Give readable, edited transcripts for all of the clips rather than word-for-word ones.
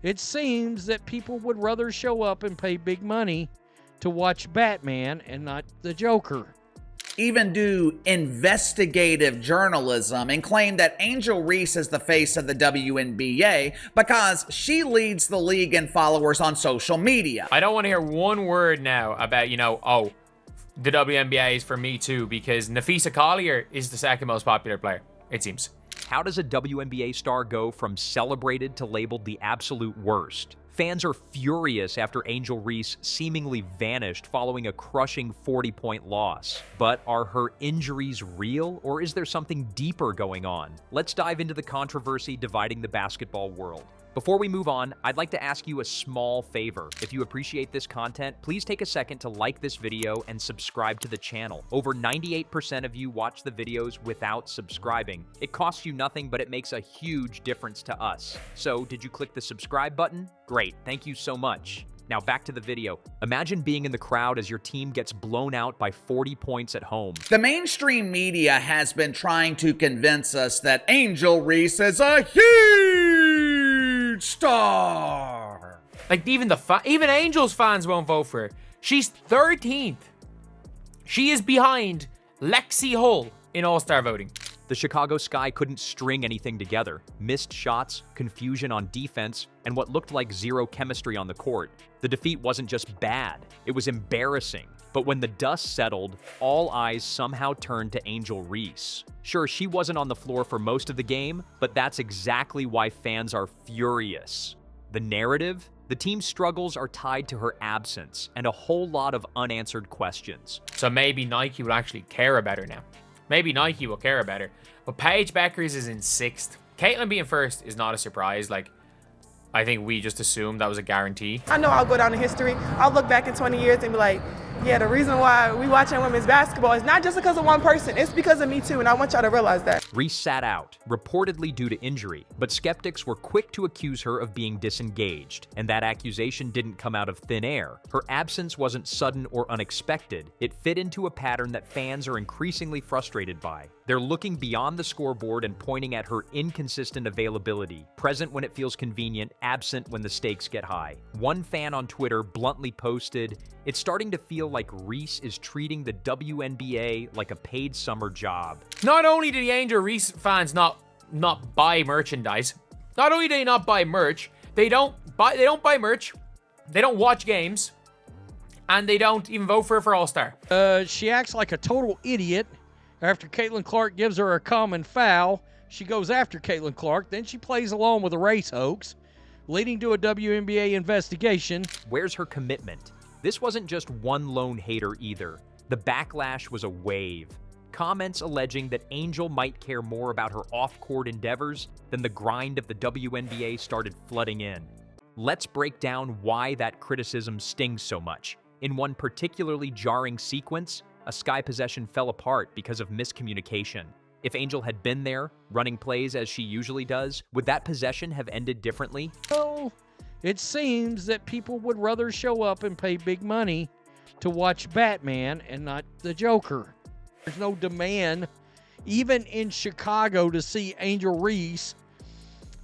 It seems that people would rather show up and pay big money to watch Batman and not the Joker. Even do investigative journalism and claim that Angel Reese is the face of the WNBA because she leads the league in followers on social media. I don't want to hear one word now about, oh, the WNBA is for me too, because Nafisa Collier is the second most popular player, it seems. How does a WNBA star go from celebrated to labeled the absolute worst? Fans are furious after Angel Reese seemingly vanished following a crushing 40-point loss. But are her injuries real, or is there something deeper going on? Let's dive into the controversy dividing the basketball world. Before we move on, I'd like to ask you a small favor. If you appreciate this content, please take a second to like this video and subscribe to the channel. Over 98% of you watch the videos without subscribing. It costs you nothing, but it makes a huge difference to us. So, did you click the subscribe button? Great, thank you so much. Now back to the video. Imagine being in the crowd as your team gets blown out by 40 points at home. The mainstream media has been trying to convince us that Angel Reese is a huge star. Like even Angels fans won't vote for her. She's 13th. She is behind Lexi Hull in All-Star voting. The Chicago Sky couldn't string anything together. Missed shots, confusion on defense, and what looked like zero chemistry on the court. The defeat wasn't just bad, it was embarrassing. But when the dust settled, all eyes somehow turned to Angel Reese. Sure, she wasn't on the floor for most of the game, but that's exactly why fans are furious. The narrative? The team's struggles are tied to her absence and a whole lot of unanswered questions. So maybe Nike will actually care about her now. Maybe Nike will care about her. But Paige Beckers is in 6th. Caitlin being first is not a surprise. Like, I think we just assumed that was a guarantee. I know I'll go down in history. I'll look back in 20 years and be like, yeah, the reason why we watching women's basketball is not just because of one person. It's because of me too, and I want y'all to realize that. Reese sat out, reportedly due to injury, but skeptics were quick to accuse her of being disengaged, and that accusation didn't come out of thin air. Her absence wasn't sudden or unexpected. It fit into a pattern that fans are increasingly frustrated by. They're looking beyond the scoreboard and pointing at her inconsistent availability, present when it feels convenient, absent when the stakes get high. One fan on Twitter bluntly posted, "It's starting to feel like Reese is treating the WNBA like a paid summer job." Not only do the Angel Reese fans not buy merchandise, not only do they not buy merch, they don't buy merch, they don't watch games, and they don't even vote for her for All-Star. She acts like a total idiot. After Caitlin Clark gives her a common foul, she goes after Caitlin Clark. Then she plays along with a race hoax, leading to a WNBA investigation. Where's her commitment? This wasn't just one lone hater either. The backlash was a wave. Comments alleging that Angel might care more about her off-court endeavors than the grind of the WNBA started flooding in. Let's break down why that criticism stings so much. In one particularly jarring sequence, a Sky possession fell apart because of miscommunication. If Angel had been there, running plays as she usually does, would that possession have ended differently? Well, it seems that people would rather show up and pay big money to watch Batman and not the Joker. There's no demand, even in Chicago, to see Angel Reese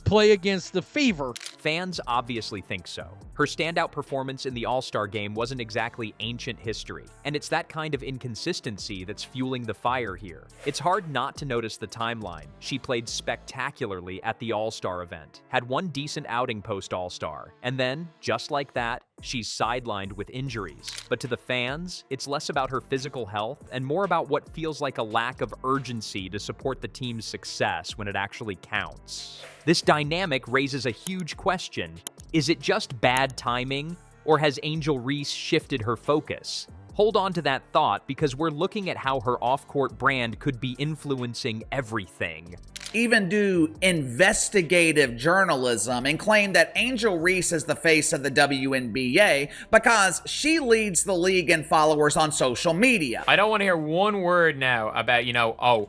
play against the Fever. Fans obviously think so. Her standout performance in the All-Star game wasn't exactly ancient history, and it's that kind of inconsistency that's fueling the fire here. It's hard not to notice the timeline. She played spectacularly at the All-Star event, had one decent outing post-All-Star, and then, just like that, she's sidelined with injuries. But to the fans, it's less about her physical health and more about what feels like a lack of urgency to support the team's success when it actually counts. This dynamic raises a huge question. Is it just bad timing, or has Angel Reese shifted her focus? Hold on to that thought, because we're looking at how her off-court brand could be influencing everything. Even do investigative journalism and claim that Angel Reese is the face of the WNBA because she leads the league in followers on social media. I don't want to hear one word now about, oh,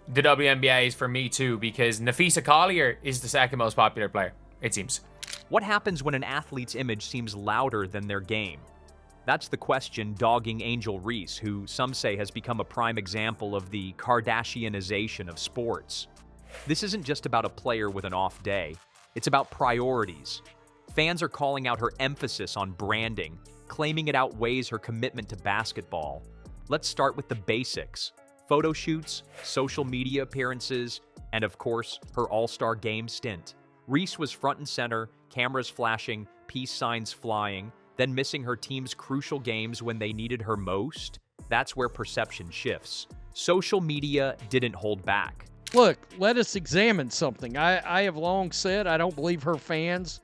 the WNBA is for me too, because Nafisa Collier is the second most popular player, it seems. What happens when an athlete's image seems louder than their game? That's the question dogging Angel Reese, who some say has become a prime example of the Kardashianization of sports. This isn't just about a player with an off day. It's about priorities. Fans are calling out her emphasis on branding, claiming it outweighs her commitment to basketball. Let's start with the basics: photo shoots, social media appearances, and of course, her All-Star Game stint. Reese was front and center, cameras flashing, peace signs flying, then missing her team's crucial games when they needed her most. That's where perception shifts. Social media didn't hold back. Look, let us examine something. I have long said I don't believe her fans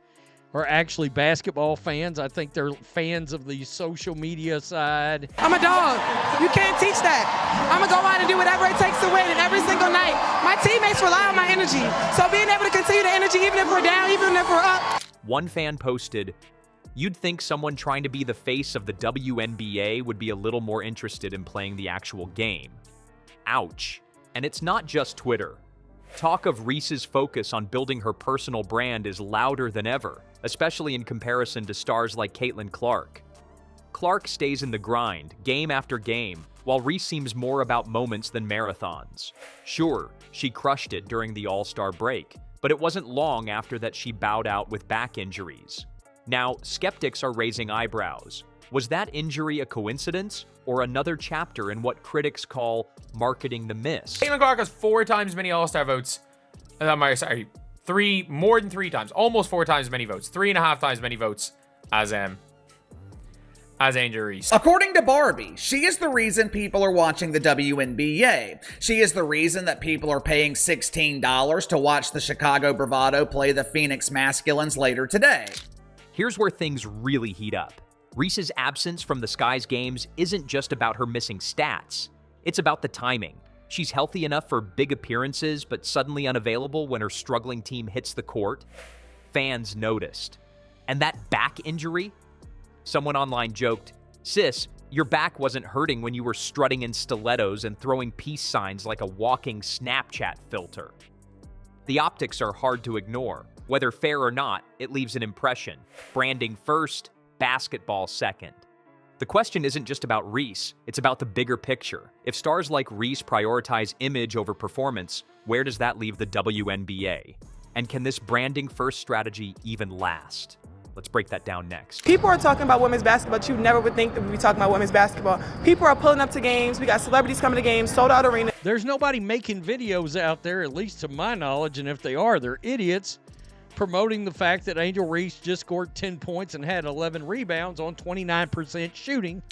are actually basketball fans. I think they're fans of the social media side. I'm a dog. You can't teach that. I'm going to go out and do whatever it takes to win, and every single night. My teammates rely on my energy. So being able to continue the energy even if we're down, even if we're up. One fan posted, "You'd think someone trying to be the face of the WNBA would be a little more interested in playing the actual game." Ouch. And it's not just Twitter. Talk of Reese's focus on building her personal brand is louder than ever, especially in comparison to stars like Caitlin Clark. Clark stays in the grind, game after game, while Reese seems more about moments than marathons. Sure, she crushed it during the All-Star break, but it wasn't long after that she bowed out with back injuries. Now, skeptics are raising eyebrows. Was that injury a coincidence, or another chapter in what critics call marketing the miss? Caitlin Clark has 4 times as many All-Star votes. More than 3 times. Almost 4 times as many votes. 3.5 times as many votes as Angel Reese. According to Barbie, she is the reason people are watching the WNBA. She is the reason that people are paying $16 to watch the Chicago Bravado play the Phoenix Masculines later today. Here's where things really heat up. Reese's absence from the Sky's games isn't just about her missing stats. It's about the timing. She's healthy enough for big appearances, but suddenly unavailable when her struggling team hits the court. Fans noticed. And that back injury? Someone online joked, "Sis, your back wasn't hurting when you were strutting in stilettos and throwing peace signs like a walking Snapchat filter." The optics are hard to ignore. Whether fair or not, it leaves an impression. Branding first, basketball second. The question isn't just about Reese, it's about the bigger picture. If stars like Reese prioritize image over performance, where does that leave the WNBA? And can this branding first strategy even last? Let's break that down next. People are talking about women's basketball, but you never would think that we'd be talking about women's basketball. People are pulling up to games. We got celebrities coming to games, sold out arenas. There's nobody making videos out there, at least to my knowledge, and if they are, they're idiots, promoting the fact that Angel Reese just scored 10 points and had 11 rebounds on 29% shooting.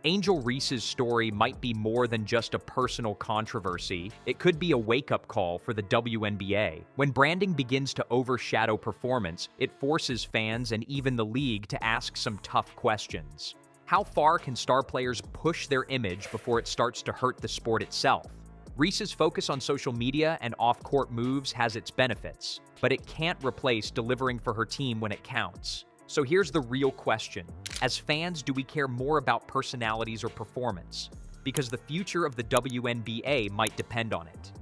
Angel Reese's story might be more than just a personal controversy. It could be a wake-up call for the WNBA. When branding begins to overshadow performance, it forces fans and even the league to ask some tough questions. How far can star players push their image before it starts to hurt the sport itself? Reese's focus on social media and off-court moves has its benefits, but it can't replace delivering for her team when it counts. So here's the real question. As fans, do we care more about personalities or performance? Because the future of the WNBA might depend on it.